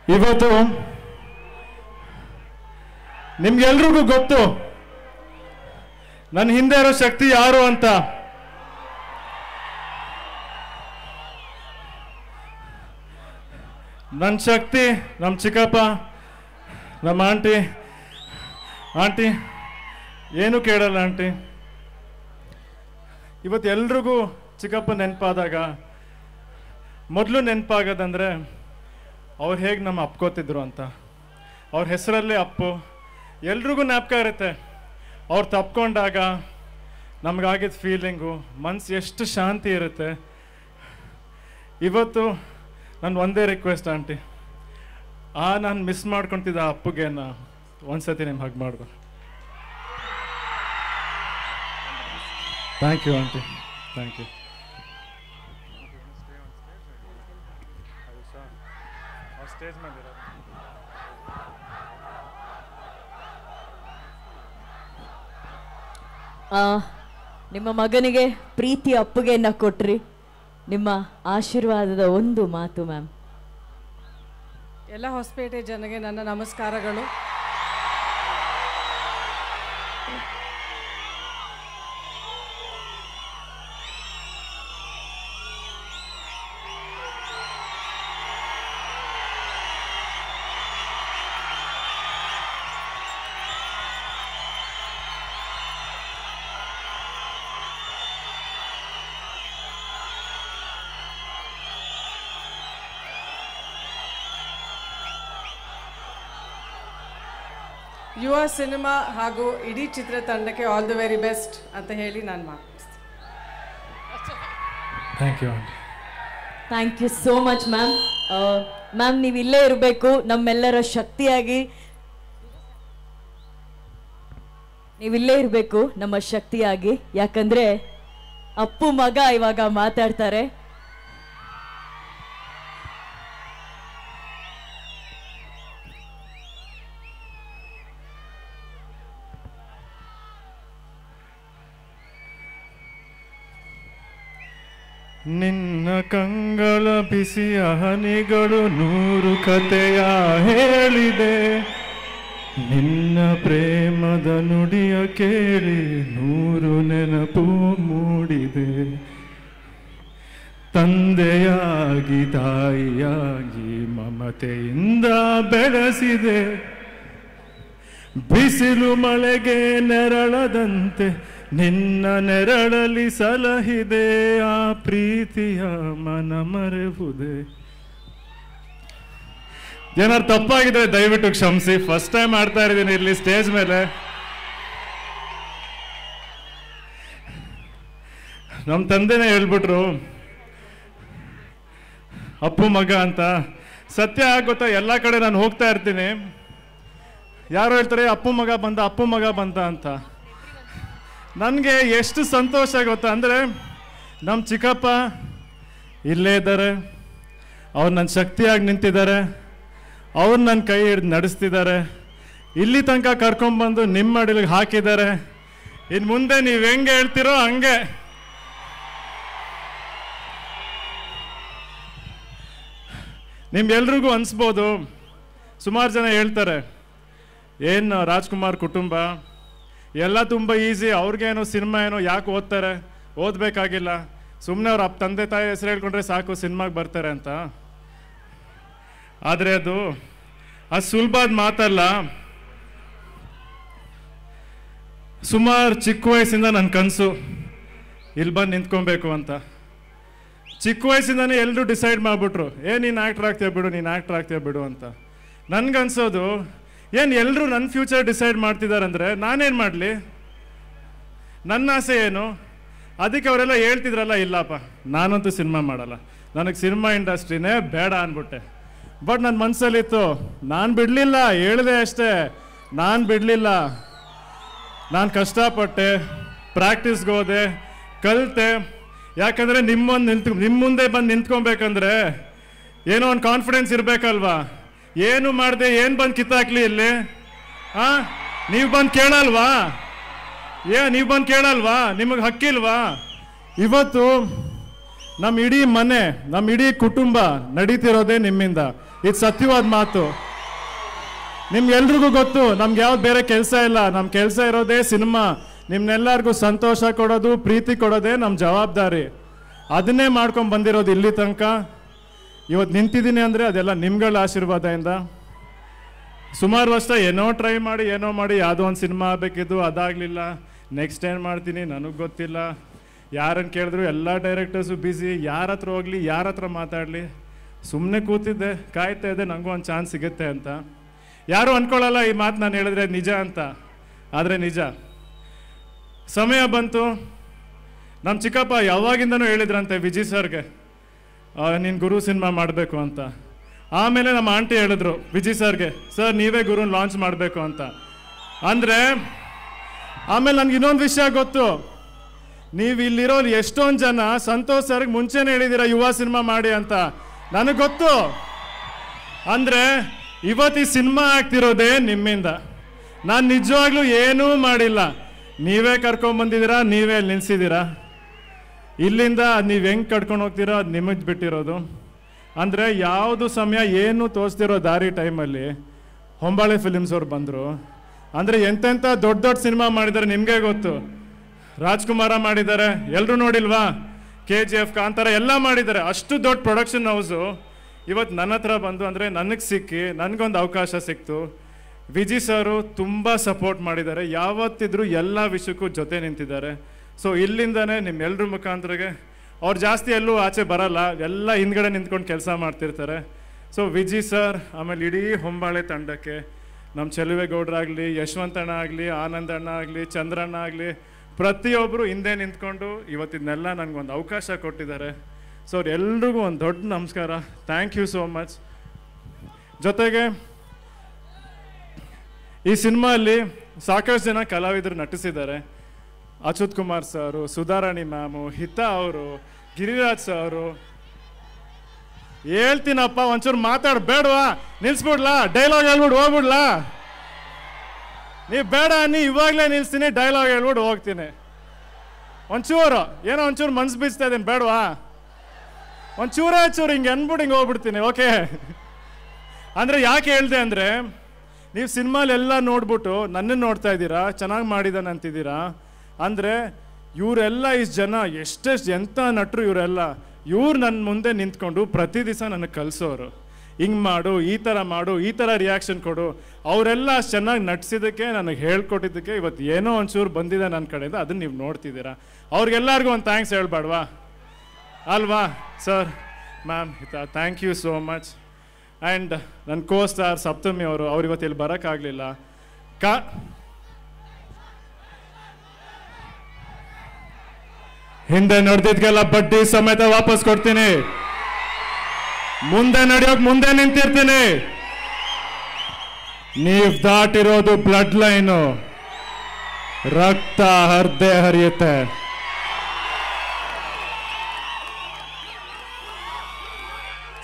ಇವತ್ತು ನಿಮ್ಗೆಲ್ರಿಗೂ ಗೊತ್ತು ನನ್ನ ಹಿಂದೆ ಇರೋ ಶಕ್ತಿ ಯಾರು ಅಂತ. ನನ್ನ ಶಕ್ತಿ ನಮ್ಮ ಚಿಕ್ಕಪ್ಪ, ನಮ್ಮ ಆಂಟಿ ಏನು ಕೇಳಲ್ಲ ಆಂಟಿ. ಇವತ್ತು ಎಲ್ರಿಗೂ ಚಿಕ್ಕಪ್ಪ ನೆನಪಾದಾಗ ಮೊದಲು ನೆನಪಾಗೋದಂದ್ರೆ ಅವ್ರು ಹೇಗೆ ನಮ್ಮ ಅಪ್ಕೋತಿದ್ರು ಅಂತ. ಅವ್ರ ಹೆಸರಲ್ಲೇ ಅಪ್ಪು. ಎಲ್ರಿಗೂ ಜ್ಞಾಪಕ ಇರುತ್ತೆ ಅವ್ರು ತಪ್ಕೊಂಡಾಗ ನಮಗಾಗಿದ್ದ ಫೀಲಿಂಗು, ಮನ್ಸು ಎಷ್ಟು ಶಾಂತಿ ಇರುತ್ತೆ. ಇವತ್ತು ನನ್ನ ಒಂದೇ ರಿಕ್ವೆಸ್ಟ್ ಆಂಟಿ, ನಾನು ಮಿಸ್ ಮಾಡ್ಕೊತಿದ್ದ ಅಪ್ಪುಗೆ ಒಂದ್ಸತಿ ನಿಮ್ಮ ಹಗ್ ಮಾಡ್ಬೋ. Thank you aunty, thank you. Stage ಮೇಲೆ ನಿಮ್ಮ ಮಗನಿಗೆ ಪ್ರೀತಿ ಅಪ್ಪುಗೆಯನ್ನ ಕೊಟ್ರಿ. ನಿಮ್ಮ ಆಶೀರ್ವಾದದ ಒಂದು ಮಾತು ಮ್ಯಾಮ್. ಎಲ್ಲ ಹೊಸಪೇಟೆ ಜನಗೆ ನನ್ನ ನಮಸ್ಕಾರಗಳು. ಯುವ ಸಿನಿಮಾ ಹಾಗೂ ಇಡೀ ಚಿತ್ರತಂಡಕ್ಕೆ ಆಲ್ ದಿ ವೆರಿ ಬೆಸ್ಟ್ ಅಂತ ಹೇಳಿ ನಾನು ಮಾತಾಡ್ತೀನಿ. Thank you. Thank you so much ma'am. Ma'am ನೀವು ಇಲ್ಲೇ ಇರಬೇಕು, ನಮ್ಮೆಲ್ಲರ ಶಕ್ತಿಯಾಗಿ ನೀವಿಲ್ಲೇ ಇರಬೇಕು, ನಮ್ಮ ಶಕ್ತಿಯಾಗಿ. ಯಾಕಂದ್ರೆ ಅಪ್ಪು ಮಗ ಇವಾಗ ಮಾತಾಡ್ತಾರೆ. ನಿನ್ನ ಕಂಗಳ ಬಿಸಿಯ ಹನಿಗಳು 100 ಕಥೆಯ ಹೇಳಿದೆ. ನಿನ್ನ ಪ್ರೇಮದ ನುಡಿಯ ಕೇಳಿ 100 ನೆನಪು ಮೂಡಿದೆ. ತಂದೆಯಾಗಿ ತಾಯಿಯಾಗಿ ಮಮತೆಯಿಂದ ಬೆಳೆಸಿದೆ. ಬಿಸಿಲು ಮಳೆಗೆ ನೆರಳದಂತೆ ನಿನ್ನ ನೆರಳಲ್ಲಿ ಸಲಹಿದೆ. ಆ ಪ್ರೀತಿಯ ಮನ ಮರೆವುದೇ. ಏನಾರು ತಪ್ಪಾಗಿದ್ರೆ ದಯವಿಟ್ಟು ಕ್ಷಮಿಸಿ. ಫಸ್ಟ್ ಟೈಮ್ ಮಾಡ್ತಾ ಇದ್ದೀನಿ ಇಲ್ಲಿ ಸ್ಟೇಜ್ ಮೇಲೆ. ನಮ್ಮ ತಂದೆನೇ ಹೇಳ್ಬಿಟ್ರು ಅಪ್ಪು ಮಗ ಅಂತ. ಸತ್ಯ ಗೊತ್ತಾ, ಎಲ್ಲ ಕಡೆ ನಾನು ಹೋಗ್ತಾ ಇರ್ತೀನಿ, ಯಾರು ಹೇಳ್ತಾರೆ ಅಪ್ಪು ಮಗ ಬಂದ ಅಂತ. ನನಗೆ ಎಷ್ಟು ಸಂತೋಷ ಗೊತ್ತಾ ಅಂದರೆ, ನಮ್ಮ ಚಿಕ್ಕಪ್ಪ ಇಲ್ಲೇ ಇದ್ದಾರೆ, ಅವ್ರು ನನ್ನ ಶಕ್ತಿಯಾಗಿ ನಿಂತಿದ್ದಾರೆ, ಅವ್ರು ನನ್ನ ಕೈ ಹಿಡಿದು ನಡೆಸ್ತಿದ್ದಾರೆ, ಇಲ್ಲಿ ತನಕ ಕರ್ಕೊಂಡ್ಬಂದು ನಿಮ್ಮ ಅಡಿಲಿಗೆ ಹಾಕಿದ್ದಾರೆ. ಇನ್ನು ಮುಂದೆ ನೀವು ಹೆಂಗೆ ಹೇಳ್ತಿರೋ ಹಂಗೆ. ನಿಮ್ಗೆಲ್ರಿಗೂ ಅನಿಸ್ಬೋದು, ಸುಮಾರು ಜನ ಹೇಳ್ತಾರೆ ಏನು ರಾಜ್ಕುಮಾರ್ ಕುಟುಂಬ ಎಲ್ಲ ತುಂಬ ಈಸಿ, ಅವ್ರಿಗೇನೋ ಸಿನಿಮಾ ಏನೋ ಯಾಕೆ ಓದ್ತಾರೆ, ಓದಬೇಕಾಗಿಲ್ಲ, ಸುಮ್ಮನೆ ಅವ್ರ ತಂದೆ ತಾಯಿ ಹೆಸರು ಹೇಳ್ಕೊಂಡ್ರೆ ಸಾಕು ಸಿನಿಮಾಗೆ ಬರ್ತಾರೆ ಅಂತ. ಆದರೆ ಅದು ಸುಲಭದ ಮಾತಲ್ಲ. ಸುಮಾರು ಚಿಕ್ಕ ವಯಸ್ಸಿಂದ ನನ್ನ ಕನಸು ಇಲ್ಲಿ ಬಂದು ನಿಂತ್ಕೊಬೇಕು ಅಂತ. ಚಿಕ್ಕ ವಯಸ್ಸಿಂದನೇ ಎಲ್ಲರೂ ಡಿಸೈಡ್ ಮಾಡಿಬಿಟ್ರು, ನೀನು ಆ್ಯಕ್ಟ್ರ್ ಆಗ್ತೀಯ ಬಿಡು ಅಂತ. ನನಗನ್ಸೋದು ಏನು ಎಲ್ಲರೂ ನನ್ನ ಫ್ಯೂಚರ್ ಡಿಸೈಡ್ ಮಾಡ್ತಿದ್ದಾರೆ ಅಂದರೆ ನಾನೇನು ಮಾಡಲಿ, ನನ್ನ ಆಸೆ ಏನು. ಅದಕ್ಕೆ ಅವರೆಲ್ಲ ಹೇಳ್ತಿದ್ರಲ್ಲ, ಇಲ್ಲಪ್ಪ ನಾನಂತೂ ಸಿನಿಮಾ ಮಾಡಲ್ಲ, ನನಗೆ ಸಿನಿಮಾ ಇಂಡಸ್ಟ್ರಿನೇ ಬೇಡ ಅಂದ್ಬಿಟ್ಟೆ. ಬಟ್ ನನ್ನ ಮನಸ್ಸಲ್ಲಿತ್ತು, ನಾನು ಬಿಡಲಿಲ್ಲ, ಹೇಳಿದೆ ಅಷ್ಟೇ, ನಾನು ಬಿಡಲಿಲ್ಲ. ನಾನು ಕಷ್ಟಪಟ್ಟೆ, ಪ್ರಾಕ್ಟೀಸ್ಗೆ ಹೋದೆ, ಕಲಿತೆ. ಯಾಕಂದರೆ ನಿಮ್ಮ ಮುಂದೆ ಬಂದು ನಿಂತ್ಕೊಬೇಕಂದ್ರೆ ಏನೋ ಒಂದು ಕಾನ್ಫಿಡೆನ್ಸ್ ಇರಬೇಕಲ್ವಾ. ಏನು ಮಾಡಿದೆ, ಏನು ಬಂದು ಕಿತ್ತಾಕ್ಲಿ ಇಲ್ಲಿ? ನೀವು ಬಂದು ಕೇಳಲ್ವಾ? ನೀವು ಬಂದು ಕೇಳಲ್ವಾ? ನಿಮಗೆ ಹಕ್ಕಿಲ್ವಾ? ಇವತ್ತು ನಮ್ಮ ಇಡೀ ಮನೆ, ನಮ್ಮ ಇಡೀ ಕುಟುಂಬ ನಡೀತಿರೋದೇ ನಿಮ್ಮಿಂದ. ಇದು ಸತ್ಯವಾದ ಮಾತು. ನಿಮ್ಗೆಲ್ರಿಗೂ ಗೊತ್ತು, ನಮ್ಗೆ ಯಾವ್ದು ಬೇರೆ ಕೆಲಸ ಇಲ್ಲ. ನಮ್ಮ ಕೆಲಸ ಇರೋದೇ ಸಿನಿಮಾ. ನಿಮ್ನೆಲ್ಲರಿಗೂ ಸಂತೋಷ ಕೊಡೋದು, ಪ್ರೀತಿ ಕೊಡೋದೇ ನಮ್ಮ ಜವಾಬ್ದಾರಿ. ಅದನ್ನೇ ಮಾಡ್ಕೊಂಡು ಬಂದಿರೋದು ಇಲ್ಲಿ ತನಕ. ಇವತ್ತು ನಿಂತಿದ್ದೀನಿ ಅಂದರೆ ಅದೆಲ್ಲ ನಿಮ್ಗಳ ಆಶೀರ್ವಾದದಿಂದ. ಸುಮಾರು ವರ್ಷ ಏನೋ ಟ್ರೈ ಮಾಡಿ ಯಾವುದೋ ಒಂದು ಸಿನಿಮಾ ಆಗಬೇಕಿದ್ದು, ಅದಾಗಲಿಲ್ಲ. ನೆಕ್ಸ್ಟ್ ಏನು ಮಾಡ್ತೀನಿ ನನಗೆ ಗೊತ್ತಿಲ್ಲ. ಯಾರನ್ನು ಕೇಳಿದ್ರು ಎಲ್ಲ ಡೈರೆಕ್ಟರ್ಸು ಬ್ಯುಸಿ, ಯಾರ ಹತ್ರ ಹೋಗಲಿ, ಯಾರ ಹತ್ರ ಮಾತಾಡಲಿ. ಸುಮ್ಮನೆ ಕೂತಿದ್ದೆ, ಕಾಯ್ತಾ ಇದ್ದೆ ನನಗೂ ಒಂದು ಚಾನ್ಸ್ ಸಿಗುತ್ತೆ ಅಂತ. ಯಾರೂ ಅಂದ್ಕೊಳ್ಳಲ್ಲ ಈ ಮಾತು ನಾನು ಹೇಳಿದ್ರೆ ನಿಜ ಅಂತ, ಆದರೆ ನಿಜ. ಸಮಯ ಬಂತು. ನಮ್ಮ ಚಿಕ್ಕಪ್ಪ ಯಾವಾಗಿಂದನೂ ಹೇಳಿದ್ರಂತೆ ವಿಜಯ್ ಸರ್ಗೆ, ನೀನು ಗುರು ಸಿನಿಮಾ ಮಾಡಬೇಕು ಅಂತ. ಆಮೇಲೆ ನಮ್ಮ ಆಂಟಿ ಹೇಳಿದ್ರು ವಿಜಯ್ ಸರ್ಗೆ, ಸರ್ ನೀವೇ ಗುರುನ ಲಾಂಚ್ ಮಾಡಬೇಕು ಅಂತ. ಅಂದರೆ ಆಮೇಲೆ ನನಗೆ ಇನ್ನೊಂದು ವಿಷಯ ಗೊತ್ತು. ನೀವು ಇಲ್ಲಿರೋ ಎಷ್ಟೊಂದು ಜನ ಸಂತೋಷ್ ಸರ್ಗೆ ಮುಂಚೆನೇ ಹೇಳಿದ್ದೀರ ಯುವ ಸಿನಿಮಾ ಮಾಡಿ ಅಂತ. ನನಗೆ ಗೊತ್ತು. ಅಂದರೆ ಇವತ್ತು ಈ ಸಿನಿಮಾ ಆಗ್ತಿರೋದೇ ನಿಮ್ಮಿಂದ. ನಾನು ನಿಜವಾಗ್ಲೂ ಏನೂ ಮಾಡಿಲ್ಲ. ನೀವೇ ಕರ್ಕೊಂಬಂದಿದ್ದೀರಾ, ನೀವೇ ಅಲ್ಲಿ ನಿಲ್ಸಿದ್ದೀರಾ. ಇಲ್ಲಿಂದ ನೀವು ಹೆಂಗೆ ಕಟ್ಕೊಂಡು ಹೋಗ್ತೀರೋ ಅದು ನಿಮಗೆ ಬಿಟ್ಟಿರೋದು. ಅಂದರೆ ಯಾವುದು ಸಮಯ ಏನು ತೋರಿಸ್ತಿರೋ ದಾರಿ ಟೈಮಲ್ಲಿ ಹೊಂಬಾಳೆ ಫಿಲಿಮ್ಸ್ ಅವ್ರು ಬಂದರು. ಅಂದರೆ ಎಂತೆಂಥ ದೊಡ್ಡ ದೊಡ್ಡ ಸಿನಿಮಾ ಮಾಡಿದ್ದಾರೆ ನಿಮಗೆ ಗೊತ್ತು. ರಾಜ್ಕುಮಾರ ಮಾಡಿದ್ದಾರೆ, ಎಲ್ಲರೂ ನೋಡಿಲ್ವಾ? KGF, ಕಾಂತಾರ ಎಲ್ಲ ಮಾಡಿದ್ದಾರೆ. ಅಷ್ಟು ದೊಡ್ಡ ಪ್ರೊಡಕ್ಷನ್ ಹೌಸು ಇವತ್ತು ನನ್ನ ಹತ್ರ ಬಂದು, ಅಂದರೆ ನನಗೆ ಸಿಕ್ಕಿ ನನಗೊಂದು ಅವಕಾಶ ಸಿಕ್ತು. ವಿಜಯ್ ಸರು ತುಂಬ ಸಪೋರ್ಟ್ ಮಾಡಿದ್ದಾರೆ. ಯಾವತ್ತಿದ್ರೂ ಎಲ್ಲ ವಿಷಯಕ್ಕೂ ಜೊತೆ ನಿಂತಿದ್ದಾರೆ. ಸೊ ಇಲ್ಲಿಂದನೇ ನಿಮ್ಮೆಲ್ಲರ ಮುಖಾಂತರಗೆ ಅವ್ರು ಜಾಸ್ತಿ ಎಲ್ಲೂ ಆಚೆ ಬರಲ್ಲ, ಎಲ್ಲ ಹಿಂದ್ಗಡೆ ನಿಂತ್ಕೊಂಡು ಕೆಲಸ ಮಾಡ್ತಿರ್ತಾರೆ. ಸೊ ವಿಜಯ್ ಸರ್, ಆಮೇಲೆ ಇಡೀ ಹೊಂಬಾಳೆ ತಂಡಕ್ಕೆ, ನಮ್ಮ ಚೆಲುವೇಗೌಡರಾಗಲಿ, ಯಶವಂತಣ್ಣ ಆಗಲಿ, ಆನಂದಣ್ಣ ಆಗಲಿ, ಚಂದ್ರಣ್ಣ ಆಗಲಿ, ಪ್ರತಿಯೊಬ್ಬರು ಹಿಂದೆ ನಿಂತ್ಕೊಂಡು ಇವತ್ತಿನೆಲ್ಲ ನನಗೊಂದು ಅವಕಾಶ ಕೊಟ್ಟಿದ್ದಾರೆ. ಸೊ ಅವ್ರೆಲ್ರಿಗೂ ಒಂದು ದೊಡ್ಡ ನಮಸ್ಕಾರ. Thank you so much. ಜೊತೆಗೆ ಈ ಸಿನಿಮಾಲ್ಲಿ ಸಾಕಷ್ಟು ಜನ ಕಲಾವಿದರು ನಟಿಸಿದ್ದಾರೆ. ಅಚ್ಯುತ್ ಕುಮಾರ್ ಸರು, ಸುಧಾರಾಣಿ ಮ್ಯಾಮು, ಹಿತಾ ಅವರು, ಗಿರಿರಾಜ್ ಸರು. ಹೇಳ್ತೀನಪ್ಪ, ಒಂಚೂರು ಮಾತಾಡಬೇಡವಾ? ನಿಲ್ಸ್ಬಿಡ್ಲಾ? ಡೈಲಾಗ್ ಹೇಳ್ಬಿಟ್ಟು ಹೋಗ್ಬಿಡ್ಲಾ? ನೀವು ಬೇಡ ನೀ ಇವಾಗಲೇ ನಿಲ್ಸ್ತೀನಿ, ಡೈಲಾಗ್ ಹೇಳ್ಬಿಟ್ಟು ಹೋಗ್ತೀನಿ. ಒಂಚೂರು ಏನೋ ಒಂಚೂರು ಮನ್ಸು ಬೀಸ್ತಾ ಇದ್ದೀನಿ, ಬೇಡವಾ? ಒಂಚೂರೇ ಚೂರು ಹಿಂಗೆ ಅನ್ಬಿಟ್ಟು ಹಿಂಗೆ ಹೋಗ್ಬಿಡ್ತೀನಿ. ಓಕೆ? ಅಂದರೆ ಯಾಕೆ ಹೇಳಿದೆ ಅಂದರೆ, ನೀವು ಸಿನಿಮಾಲೆಲ್ಲ ನೋಡ್ಬಿಟ್ಟು ನನ್ನನ್ನು ನೋಡ್ತಾ ಇದ್ದೀರಾ, ಚೆನ್ನಾಗಿ ಮಾಡಿದ್ದಾನೆ ಅಂತಿದ್ದೀರಾ. ಅಂದರೆ ಇವರೆಲ್ಲ ಇಷ್ಟು ಜನ ಎಷ್ಟೆಷ್ಟು ಎಂಥ ನಟರು ಇವರೆಲ್ಲ, ಇವ್ರು ನನ್ನ ಮುಂದೆ ನಿಂತ್ಕೊಂಡು ಪ್ರತಿ ದಿವಸ ನನಗೆ ಕಲಿಸೋರು. ಹಿಂಗೆ ಮಾಡು, ಈ ಥರ ಮಾಡು, ಈ ಥರ ರಿಯಾಕ್ಷನ್ ಕೊಡು. ಅವರೆಲ್ಲ ಅಷ್ಟು ಚೆನ್ನಾಗಿ ನಟಿಸಿದ್ದಕ್ಕೆ, ನನಗೆ ಹೇಳ್ಕೊಟ್ಟಿದ್ದಕ್ಕೆ ಇವತ್ತು ಏನೋ ಒಂಚೂರು ಬಂದಿದೆ ನನ್ನ ಕಡೆಯಿಂದ. ಅದನ್ನು ನೀವು ನೋಡ್ತಿದ್ದೀರಾ. ಅವ್ರಿಗೆಲ್ಲರಿಗೂ ಒಂದು ಥ್ಯಾಂಕ್ಸ್ ಹೇಳ್ಬಾಡ್ವಾ? ಅಲ್ವಾ sir, ma'am, thank you so much. And ನನ್ನ ಕೋ-ಸ್ಟಾರ್ ಸಪ್ತಮಿ ಅವರು, ಅವ್ರು ಇವತ್ತು ಇಲ್ಲಿ ಬರೋಕ್ಕಾಗಲಿಲ್ಲ. ಹಿಂದೆ ನಡೆದಿದ್ಗೆಲ್ಲ ಬಡ್ಡಿ ಸಮೇತ ವಾಪಸ್ ಕೊಡ್ತೀನಿ. ಮುಂದೆ ನಡೆಯೋಕೆ ಮುಂದೆ ನಿಂತಿರ್ತೀನಿ. ನೀವು ದಾಟಿರೋದು ಬ್ಲಡ್ ಲೈನು, ರಕ್ತ ಹರ್ದೇ ಹರಿಯುತ್ತೆ.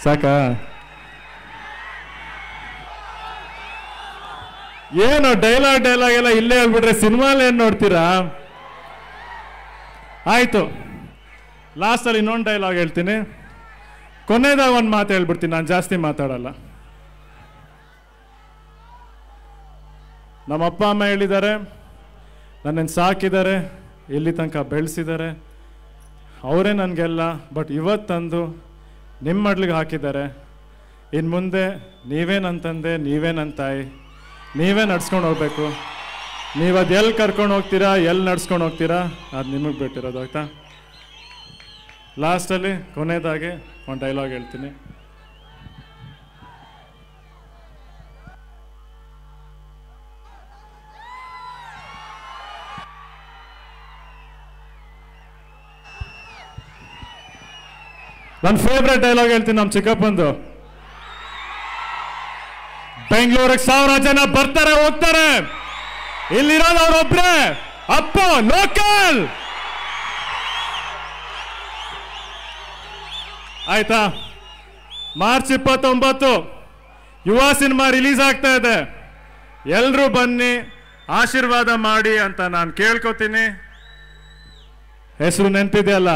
ಸಾಕಾ? ಏನು ಡೈಲಾಗ್ ಎಲ್ಲ ಇಲ್ಲೇ ಹೇಳ್ಬಿಟ್ರೆ ಸಿನಿಮಾಲ್ ಏನು ನೋಡ್ತೀರಾ? ಆಯಿತು, ಲಾಸ್ಟಲ್ಲಿ ಇನ್ನೊಂದು ಡೈಲಾಗ್ ಹೇಳ್ತೀನಿ. ಕೊನೆಯದಾಗ ಒಂದು ಮಾತು ಹೇಳ್ಬಿಡ್ತೀನಿ, ನಾನು ಜಾಸ್ತಿ ಮಾತಾಡಲ್ಲ. ನಮ್ಮ ಅಪ್ಪ ಅಮ್ಮ ಹೇಳಿದ್ದಾರೆ, ನನ್ನನ್ನು ಸಾಕಿದ್ದಾರೆ, ಇಲ್ಲಿ ತನಕ ಬೆಳೆಸಿದ್ದಾರೆ, ಅವರೇ ನನಗೆಲ್ಲ. ಬಟ್ ಇವತ್ತಂದು ನಿಮ್ಮ ಮಡ್ಲಿಗೆ ಹಾಕಿದ್ದಾರೆ. ಇನ್ನು ಮುಂದೆ ನೀವೇ ನನ್ನ ತಂದೆ, ನೀವೇ ನನ್ನ ತಾಯಿ, ನೀವೇ ನಡ್ಸ್ಕೊಂಡು ಹೋಗ್ಬೇಕು. ನೀವು ಅದು ಎಲ್ಲಿ ಕರ್ಕೊಂಡು ಹೋಗ್ತೀರಾ, ಎಲ್ಲಿ ನಡ್ಸ್ಕೊಂಡು ಹೋಗ್ತೀರಾ, ಅದು ನಿಮಗೆ ಬಿಟ್ಟಿರೋದು. ಆಯ್ತಾ? ಲಾಸ್ಟಲ್ಲಿ ಕೊನೆಯದಾಗಿ ಒಂದು ಡೈಲಾಗ್ ಹೇಳ್ತೀನಿ. ನನ್ನ ಫೇವ್ರೆಟ್ ಡೈಲಾಗ್ ಹೇಳ್ತೀನಿ, ನಮ್ಮ ಚಿಕ್ಕಪ್ಪಂದು. ಬೆಂಗಳೂರಿಗೆ 1000 ಜನ ಬರ್ತಾರೆ ಹೋಗ್ತಾರೆ, ಇಲ್ಲಿರೋದು ಅವ್ರೊಬ್ರೆ ಅಪ್ಪ ಲೋಕಲ್. ಆಯ್ತಾ? ಮಾರ್ಚ್ 29 ಯುವ ಸಿನಿಮಾ ರಿಲೀಸ್ ಆಗ್ತಾ ಇದೆ. ಎಲ್ಲರೂ ಬನ್ನಿ, ಆಶೀರ್ವಾದ ಮಾಡಿ ಅಂತ ನಾನು ಕೇಳ್ಕೊತೀನಿ. ಹೆಸರು ನೆನಪಿದೆಯಲ್ಲ?